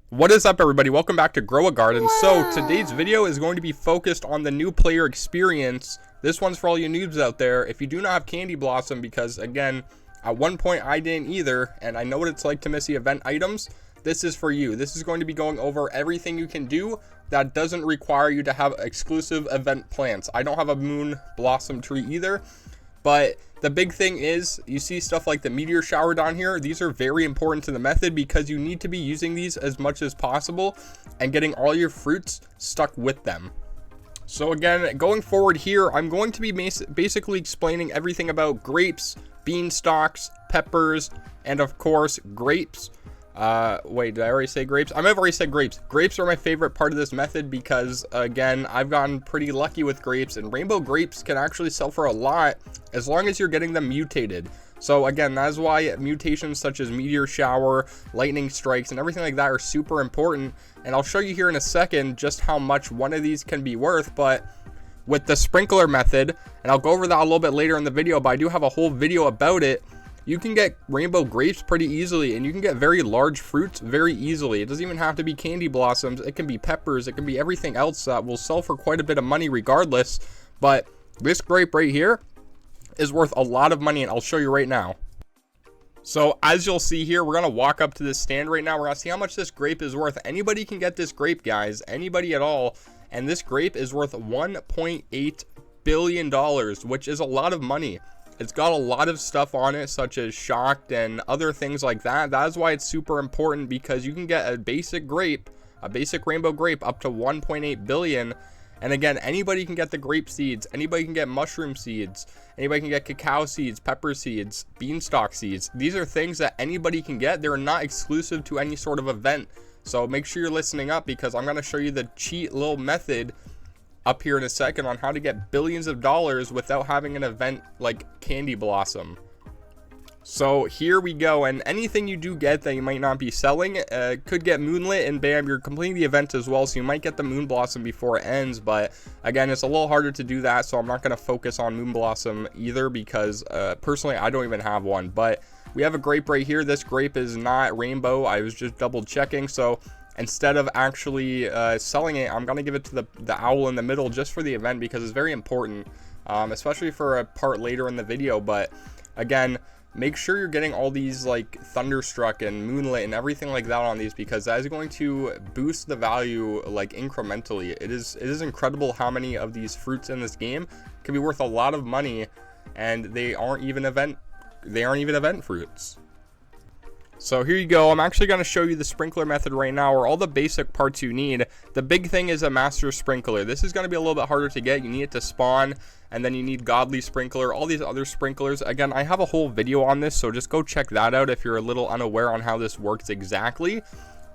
What is up, everybody? Welcome back to Grow a Garden. So today's video is going to be focused on the new player experience. This one's for all you noobs out there. If you do not have Candy Blossom, because again, at one point I didn't either, and I know what it's like to miss the event items, this is for you. This is going to be going over everything you can do that doesn't require you to have exclusive event plants. I don't have a moon blossom tree either. But the big thing is, you see stuff like the meteor shower down here. These are very important to the method because you need to be using these as much as possible and getting all your fruits stuck with them. So again, going forward here, I'm going to be basically explaining everything about grapes, beanstalks, peppers, and of course, grapes. Wait, did I already say grapes? I might have already said grapes. Grapes are my favorite part of this method because, again, I've gotten pretty lucky with grapes, and rainbow grapes can actually sell for a lot as long as you're getting them mutated. So again, that's why mutations such as meteor shower, lightning strikes, and everything like that are super important. And I'll show you here in a second just how much one of these can be worth. But with the sprinkler method, and I'll go over that a little bit later in the video, but I do have a whole video about it. You can get rainbow grapes pretty easily, and you can get very large fruits very easily. It doesn't even have to be candy blossoms. It can be peppers. It can be everything else that will sell for quite a bit of money regardless. But this grape right here is worth a lot of money, and I'll show you right now. So as you'll see here, we're going to walk up to this stand right now. We're going to see how much this grape is worth. Anybody can get this grape, guys. Anybody at all. And this grape is worth $1.8 billion, which is a lot of money. It's got a lot of stuff on it, such as shocked and other things like that. That is why it's super important, because you can get a basic grape, a basic rainbow grape, up to 1.8 billion. And again, anybody can get the grape seeds. Anybody can get mushroom seeds. Anybody can get cacao seeds, pepper seeds, beanstalk seeds. These are things that anybody can get. They're not exclusive to any sort of event. So make sure you're listening up, because I'm going to show you the cheat little method up here in a second on how to get billions of dollars without having an event like Candy Blossom. So here we go, and anything you do get that you might not be selling could get moonlit, and bam, you're completing the event as well. So you might get the moon blossom before it ends, but again, it's a little harder to do that, so I'm not going to focus on moon blossom either, because personally I don't even have one. But we have a grape right here. This grape is not rainbow. I was just double checking. So instead of actually selling it, I'm going to give it to the owl in the middle just for the event, because it's very important, especially for a part later in the video. But again, make sure you're getting all these like thunderstruck and moonlit and everything like that on these, because that is going to boost the value like incrementally. It is incredible how many of these fruits in this game can be worth a lot of money, and they aren't even event fruits. So here you go. I'm actually going to show you the sprinkler method right now, or all the basic parts you need. The big thing is a master sprinkler. This is going to be a little bit harder to get. You need it to spawn, and then you need godly sprinkler, all these other sprinklers. Again, I have a whole video on this, so just go check that out if you're a little unaware on how this works exactly.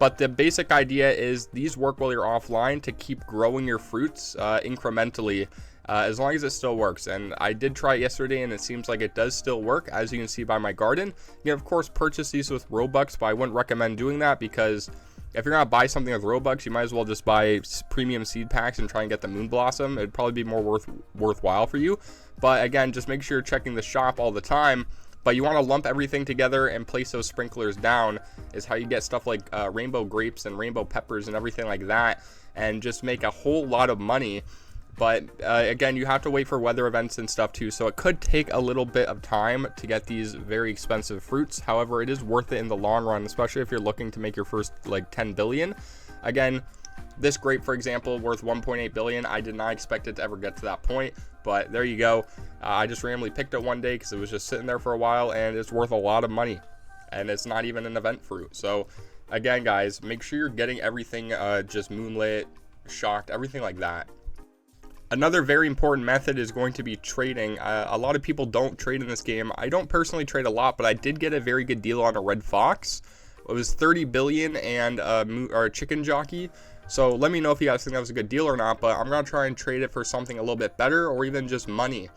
But the basic idea is these work while you're offline to keep growing your fruits incrementally. As long as it still works. And I did try it yesterday, and it seems like it does still work, as you can see by my garden. You can of course purchase these with Robux, but I wouldn't recommend doing that, because if you're gonna buy something with Robux, you might as well just buy premium seed packs and try and get the moon blossom. It'd probably be more worthwhile for you. But again, just make sure you're checking the shop all the time. But you want to lump everything together and place those sprinklers down, is how you get stuff like rainbow grapes and rainbow peppers and everything like that, and just make a whole lot of money. But again, you have to wait for weather events and stuff too, so it could take a little bit of time to get these very expensive fruits. However, it is worth it in the long run, especially if you're looking to make your first like 10 billion. Again, this grape, for example, worth 1.8 billion. I did not expect it to ever get to that point, but there you go. I just randomly picked it one day because it was just sitting there for a while, and it's worth a lot of money, and it's not even an event fruit. So again, guys, make sure you're getting everything just moonlit, shocked, everything like that. Another very important method is going to be trading. A lot of people don't trade in this game. I don't personally trade a lot, but I did get a very good deal on a red fox. It was 30 billion and a chicken jockey. So let me know if you guys think that was a good deal or not, but I'm going to try and trade it for something a little bit better, or even just money.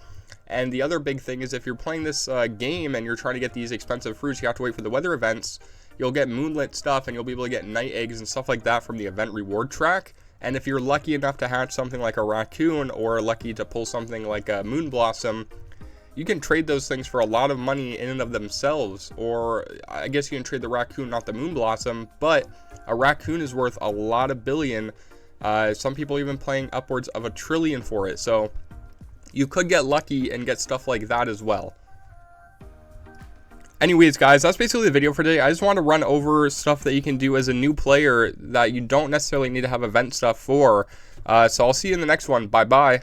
And the other big thing is, if you're playing this game and you're trying to get these expensive fruits, you have to wait for the weather events. You'll get moonlit stuff, and you'll be able to get night eggs and stuff like that from the event reward track. And if you're lucky enough to hatch something like a raccoon, or lucky to pull something like a moon blossom, you can trade those things for a lot of money in and of themselves. Or I guess you can trade the raccoon, not the moon blossom, but a raccoon is worth a lot of billion. Some people even playing upwards of $1 trillion for it. So you could get lucky and get stuff like that as well. Anyways, guys, that's basically the video for today. I just want to run over stuff that you can do as a new player that you don't necessarily need to have event stuff for. So I'll see you in the next one. Bye-bye.